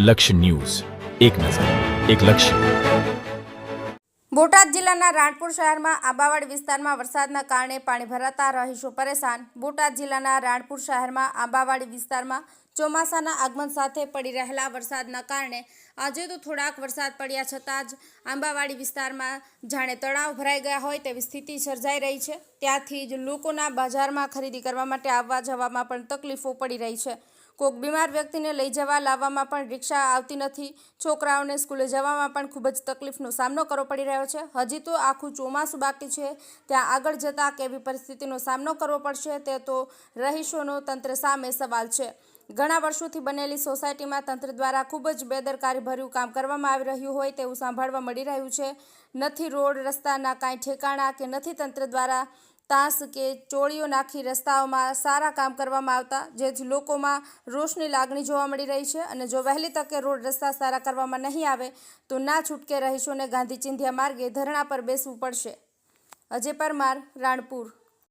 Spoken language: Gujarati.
લક્ષ્ય ન્યૂઝ, એક નજર, એક લક્ષ્ય. બોટાદ જિલ્લાના રાણપુર શહેરમાં આંબાવાડ વિસ્તારમાં વરસાદના કારણે પાણી ભરાતા રહીશો પરેશાન. બોટાદ જિલ્લાના રાણપુર શહેરમાં આંબાવાડ વિસ્તારમાં ચોમાસાના આગમન સાથે પડી રહેલા વરસાદના કારણે આજે તો થોડાક વરસાદ પડ્યા છતાં જ આંબાવાડી વિસ્તારમાં જાણે તળાવ ભરાઈ ગયા હોય તેવી સ્થિતિ સર્જાઈ રહી છે. ત્યાંથી જ લોકોના બજારમાં ખરીદી કરવા માટે આવવા જવામાં પણ તકલીફો પડી રહી છે. કોઈક બીમાર વ્યક્તિને લઈ જવા લાવવામાં પણ રિક્ષા આવતી નથી. છોકરાઓને સ્કૂલે જવામાં પણ ખૂબ જ તકલીફનો સામનો કરવો પડી રહ્યો છે. હજી તો આખું ચોમાસું બાકી છે, ત્યાં આગળ જતાં કેવી પરિસ્થિતિનો સામનો કરવો પડશે તે તો રહીશોનો તંત્ર સામે સવાલ છે. ઘણા વર્ષોથી બનેલી સોસાયટીમાં તંત્ર દ્વારા ખૂબ જ બેદરકારીભર્યું કામ કરવામાં આવી રહ્યું હોય તેવું સાંભળવા મળી રહ્યું છે. નથી રોડ રસ્તાના કાંઈ ઠેકાણા કે નથી તંત્ર દ્વારા તાસ કે ચોળીઓ નાખી રસ્તાઓમાં સારા કામ કરવામાં આવતા, જેથી લોકોમાં રોષની લાગણી જોવા મળી રહી છે. અને જો વહેલી તકે રોડ રસ્તા સારા કરવામાં નહીં આવે તો ના છૂટકે રહીશોને ગાંધી ચિંધ્યા માર્ગે ધરણા પર બેસવું પડશે. અજય પરમાર, રાણપુર.